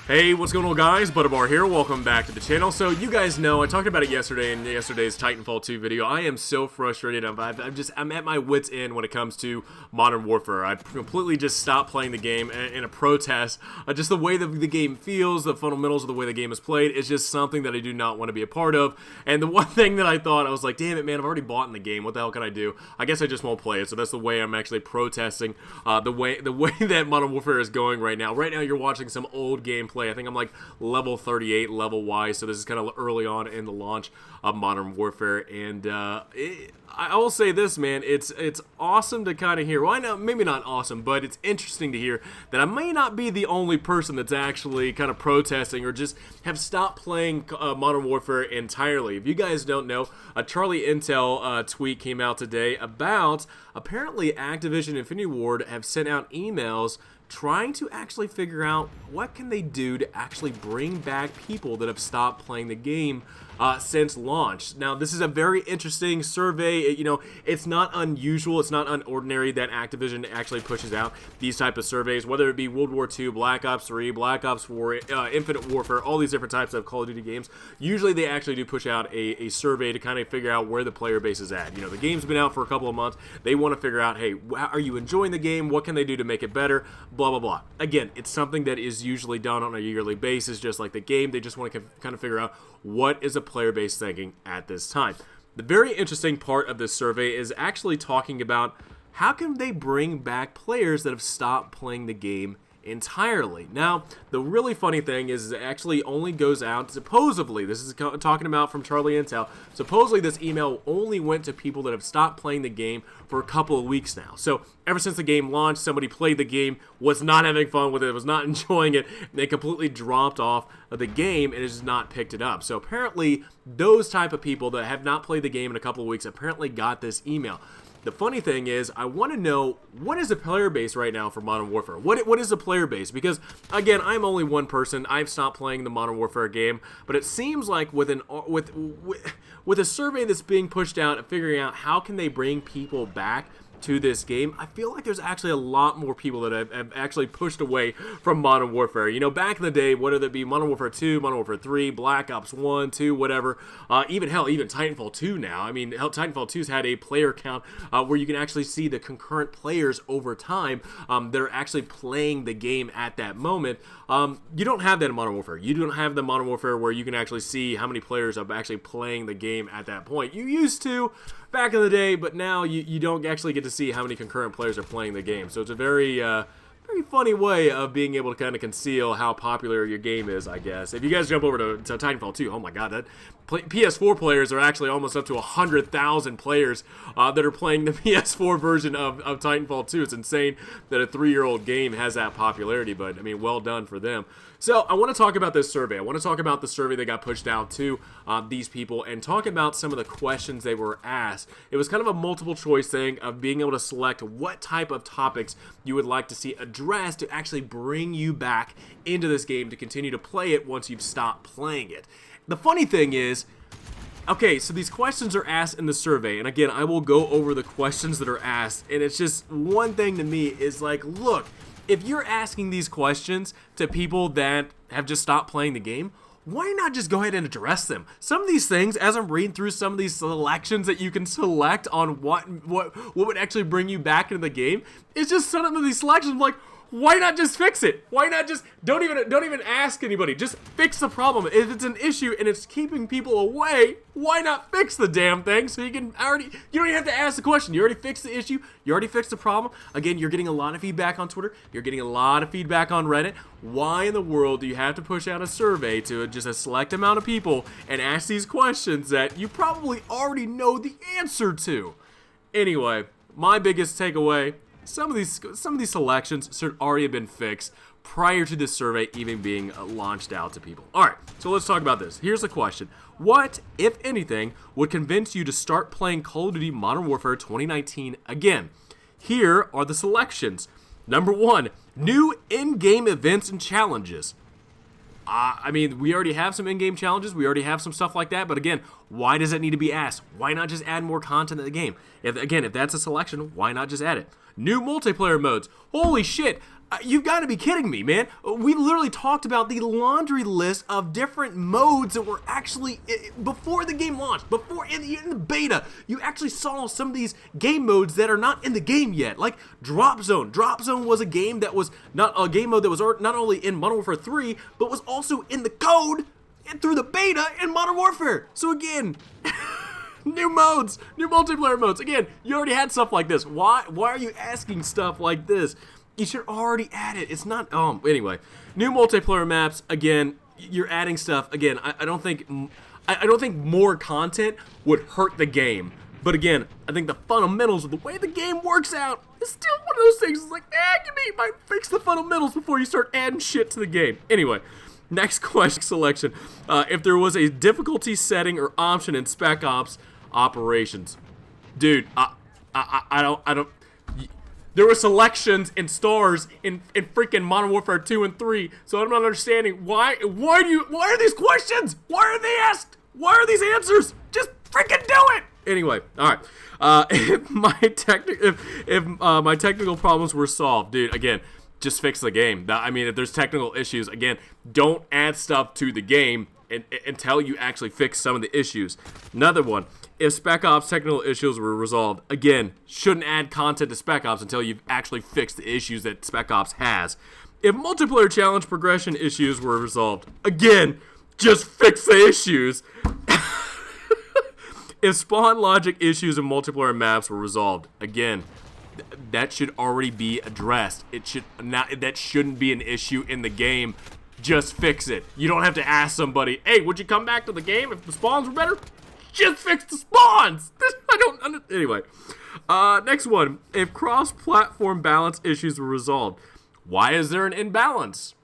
Hey, what's going on, guys? Butterbar here. Welcome back to the channel. So you guys know I talked about it yesterday in yesterday's Titanfall 2 video. I am so frustrated. I'm at my wit's end when it comes to Modern Warfare. I completely just stopped playing the game in a protest. Just the way the game feels, the fundamentals of the way the game is played, is just something that I do not want to be a part of. And the one thing that I thought, I was like, damn it, man, I've already bought in the game. What the hell can I do? I guess I just won't play it. So that's the way I'm actually protesting the way that Modern Warfare is going right now. Right now, you're watching some old gameplay. I think I'm like level 38 level-wise, so this is kind of early on in the launch of Modern Warfare, and I will say this, man, it's awesome to kind of hear. Well, I know, maybe not awesome, but it's interesting to hear that I may not be the only person that's actually kind of protesting or just have stopped playing Modern Warfare entirely. If you guys don't know, a Charlie Intel tweet came out today about apparently Activision Infinity Ward have sent out emails trying to actually figure out what can they do to actually bring back people that have stopped playing the game since launch. Now, this is a very interesting survey. It's not unusual, it's not unordinary that Activision actually pushes out these type of surveys, whether it be World War II, Black Ops 3, Black Ops 4, Infinite Warfare, all these different types of Call of Duty games. Usually they actually do push out a survey to kind of figure out where the player base is at. The game's been out for a couple of months. They want to figure out, hey, are you enjoying the game? What can they do to make it better? Blah, blah, blah. Again, it's something that is usually done on a yearly basis, just like the game. They just want to kind of figure out what is a player base thinking at this time. The very interesting part of this survey is actually talking about how can they bring back players that have stopped playing the game entirely. Now, the really funny thing is it actually only goes out, supposedly, this is talking about from Charlie Intel, supposedly this email only went to people that have stopped playing the game for a couple of weeks now. So ever since the game launched, somebody played the game, was not having fun with it, was not enjoying it, and they completely dropped off of the game and has not picked it up. So apparently those type of people that have not played the game in a couple of weeks apparently got this email. The funny thing is, I want to know, what is the player base right now for Modern Warfare? What is the player base? Because, again, I'm only one person. I've stopped playing the Modern Warfare game, but it seems like with a survey that's being pushed out and figuring out how can they bring people back to this game, I feel like there's actually a lot more people that have actually pushed away from Modern Warfare. Back in the day, whether it be Modern Warfare 2, Modern Warfare 3, Black Ops 1, 2, whatever, even Titanfall 2 now. I mean, hell, Titanfall 2's had a player count where you can actually see the concurrent players over time that are actually playing the game at that moment. You don't have that in Modern Warfare. You don't have the Modern Warfare where you can actually see how many players are actually playing the game at that point. You used to back in the day, but now you don't actually get to see how many concurrent players are playing the game. So it's a very funny way of being able to kind of conceal how popular your game is, I guess. If you guys jump over to Titanfall 2, oh my god, that PS4 players are actually almost up to 100,000 players that are playing the PS4 version of Titanfall 2. It's insane that a 3-year-old game has that popularity, but I mean, well done for them. So I want to talk about this survey. I want to talk about the survey that got pushed out to these people and talk about some of the questions they were asked. It was kind of a multiple choice thing of being able to select what type of topics you would like to see addressed to actually bring you back into this game to continue to play it once you've stopped playing it. The funny thing is, okay, so these questions are asked in the survey, and again, I will go over the questions that are asked, and it's just one thing to me is like, look, if you're asking these questions to people that have just stopped playing the game, why not just go ahead and address them? Some of these things, as I'm reading through some of these selections that you can select on what would actually bring you back into the game, it's just some of these selections, I'm like, why not just fix it? Why not just don't even ask anybody? Just fix the problem. If it's an issue and it's keeping people away, why not fix the damn thing? So you don't even have to ask the question. You already fixed the issue. You already fixed the problem. Again, you're getting a lot of feedback on Twitter. You're getting a lot of feedback on Reddit. Why in the world do you have to push out a survey to just a select amount of people and ask these questions that you probably already know the answer to? Anyway, my biggest takeaway, some of these selections should already have been fixed prior to this survey even being launched out to people. Alright, so let's talk about this. Here's the question. What, if anything, would convince you to start playing Call of Duty Modern Warfare 2019 again? Here are the selections. Number 1, new in-game events and challenges. I mean, we already have some in-game challenges. We already have some stuff like that. But again, Why does it need to be asked? Why not just add more content to the game? If that's a selection, why not just add it? New multiplayer modes. Holy shit. You've got to be kidding me, man. We literally talked about the laundry list of different modes that were actually, before the game launched, before in the beta, you actually saw some of these game modes that are not in the game yet, like Drop Zone. Drop Zone was a game that was not a game mode that was not only in Modern Warfare 3, but was also in the code and through the beta in Modern Warfare. So again, new modes, new multiplayer modes. Again, you already had stuff like this. Why are you asking stuff like this? You should already add it. It's not, anyway. New multiplayer maps, again, you're adding stuff. Again, I don't think more content would hurt the game. But again, I think the fundamentals of the way the game works out is still one of those things. It's like, you might fix the fundamentals before you start adding shit to the game. Anyway, next question selection. If there was a difficulty setting or option in Spec Ops operations. Dude, I don't. There were selections and stars in freaking Modern Warfare 2 and 3, so I'm not understanding why are these questions? Why are they asked? Why are these answers? Just freaking do it! Anyway, alright. If my technical problems were solved, dude, again, just fix the game. If there's technical issues, again, don't add stuff to the game until you actually fix some of the issues. Another one. If Spec Ops technical issues were resolved, again, shouldn't add content to Spec Ops until you've actually fixed the issues that Spec Ops has. If multiplayer challenge progression issues were resolved, again, just fix the issues. If spawn logic issues in multiplayer maps were resolved, again, that should already be addressed. That shouldn't be an issue in the game. Just fix it. You don't have to ask somebody, hey, would you come back to the game if the spawns were better? Just fix the spawns! Anyway. Next one. If cross-platform balance issues were resolved, why is there an imbalance?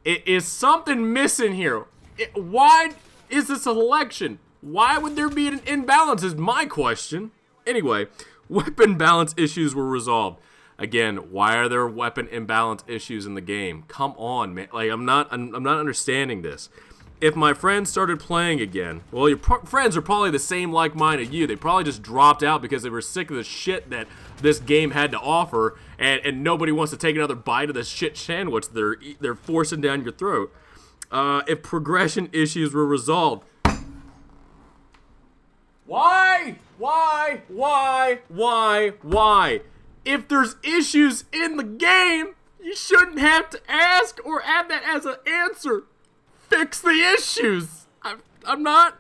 Is something missing here? Why is this a selection? Why would there be an imbalance is my question. Anyway, weapon balance issues were resolved. Again, why are there weapon imbalance issues in the game? Come on, man. Like, I'm not understanding this. If my friends started playing again, well, your friends are probably the same like-minded you. They probably just dropped out because they were sick of the shit that this game had to offer, and nobody wants to take another bite of the shit sandwich they're forcing down your throat. If progression issues were resolved, why? If there's issues in the game, you shouldn't have to ask or add that as an answer. Fix the issues. I'm not.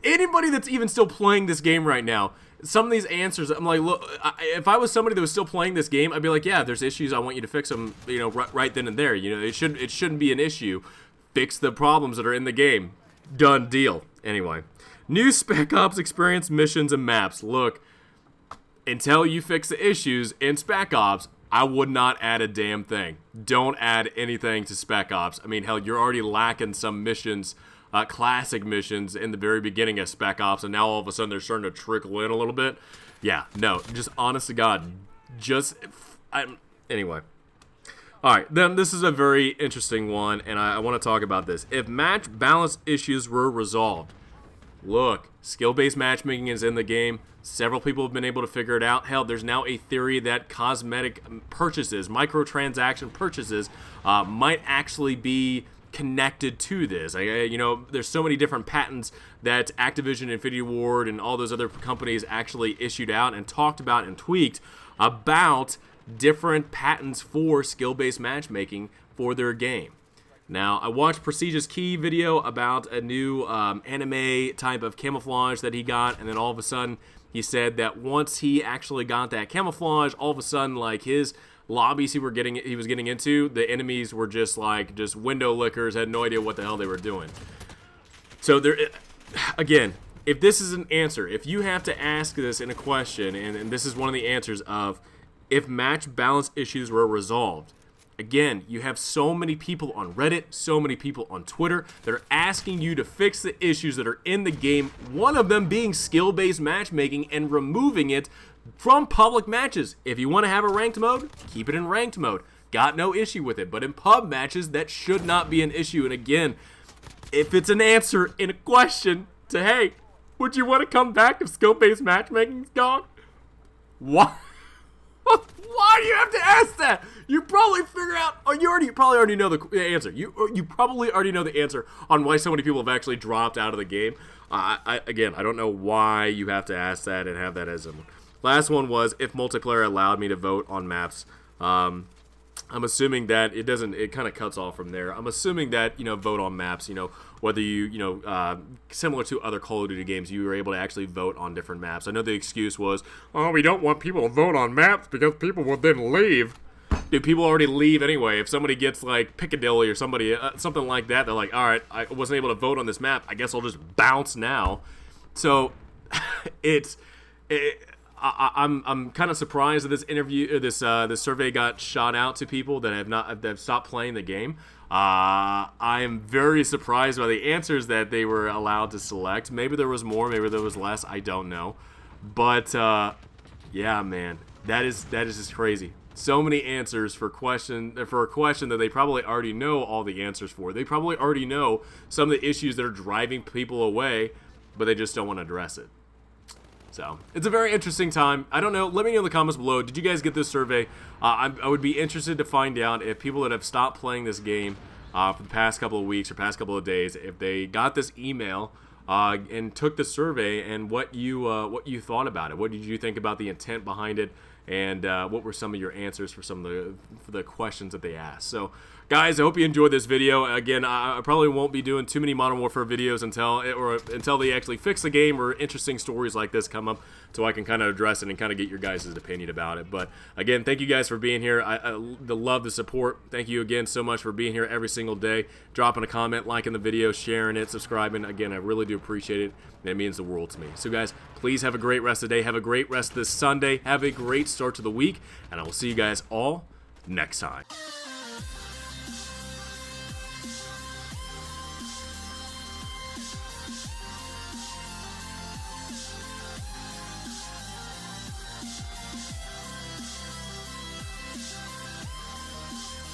Anybody that's even still playing this game right now, some of these answers, I'm like, look, if I was somebody that was still playing this game, I'd be like, yeah, if there's issues, I want you to fix them, right then and there. It shouldn't be an issue. Fix the problems that are in the game. Done deal. Anyway, new Spec Ops experience missions and maps. Look, until you fix the issues in Spec Ops, I would not add a damn thing. Don't add anything to Spec Ops. I mean, hell, you're already lacking some missions, classic missions in the very beginning of Spec Ops, and now all of a sudden they're starting to trickle in a little bit. Yeah, no, just honest to God, anyway. Alright, then this is a very interesting one, and I want to talk about this. If match balance issues were resolved, look, skill-based matchmaking is in the game. Several people have been able to figure it out. Hell, there's now a theory that cosmetic purchases, microtransaction purchases, might actually be connected to this. There's so many different patents that Activision, Infinity Ward, and all those other companies actually issued out and talked about and tweaked about different patents for skill-based matchmaking for their game. Now, I watched Prestige's Key video about a new anime type of camouflage that he got, and then all of a sudden, he said that once he actually got that camouflage, all of a sudden, like, his lobbies he was getting into, the enemies were just window lickers, had no idea what the hell they were doing. So there, again, if this is an answer, if you have to ask this in a question, and this is one of the answers of, if match balance issues were resolved, again, you have so many people on Reddit, so many people on Twitter that are asking you to fix the issues that are in the game, one of them being skill-based matchmaking and removing it from public matches. If you want to have a ranked mode, keep it in ranked mode. got no issue with it. But in pub matches, that should not be an issue. And again, if it's an answer in a question to, hey, would you want to come back if skill-based matchmaking's gone? Why? Why do you have to ask that? You probably figure out, or you probably already know the answer. You probably already know the answer on why so many people have actually dropped out of the game. Again, I don't know why you have to ask that and have that as a last one was if multiplayer allowed me to vote on maps. I'm assuming that it doesn't. It kind of cuts off from there. I'm assuming that vote on maps. Whether similar to other Call of Duty games, you were able to actually vote on different maps. I know the excuse was, oh, we don't want people to vote on maps because people will then leave. Dude, people already leave anyway. If somebody gets like Piccadilly or somebody something like that, they're like, all right, I wasn't able to vote on this map. I guess I'll just bounce now. So I'm kind of surprised that this survey got shot out to people that have stopped playing the game. I am very surprised by the answers that they were allowed to select. Maybe there was more, maybe there was less. I don't know, but yeah, man, that is just crazy. So many answers for a question that they probably already know all the answers for. They probably already know some of the issues that are driving people away, but they just don't want to address it. So, it's a very interesting time. I don't know. Let me know in the comments below. Did you guys get this survey? I would be interested to find out if people that have stopped playing this game for the past couple of weeks or past couple of days, if they got this email and took the survey and what you thought about it. What did you think about the intent behind it? And what were some of your answers for some of the questions that they asked? So, guys, I hope you enjoyed this video. Again, I probably won't be doing too many Modern Warfare videos until they actually fix the game or interesting stories like this come up, so I can kind of address it and kind of get your guys' opinion about it. But again, thank you guys for being here. I love the support. Thank you again so much for being here every single day, dropping a comment, liking the video, sharing it, subscribing. Again, I really do appreciate it. It means the world to me. So guys, please have a great rest of the day. Have a great rest of this Sunday. Have a great start to the week. And I will see you guys all next time.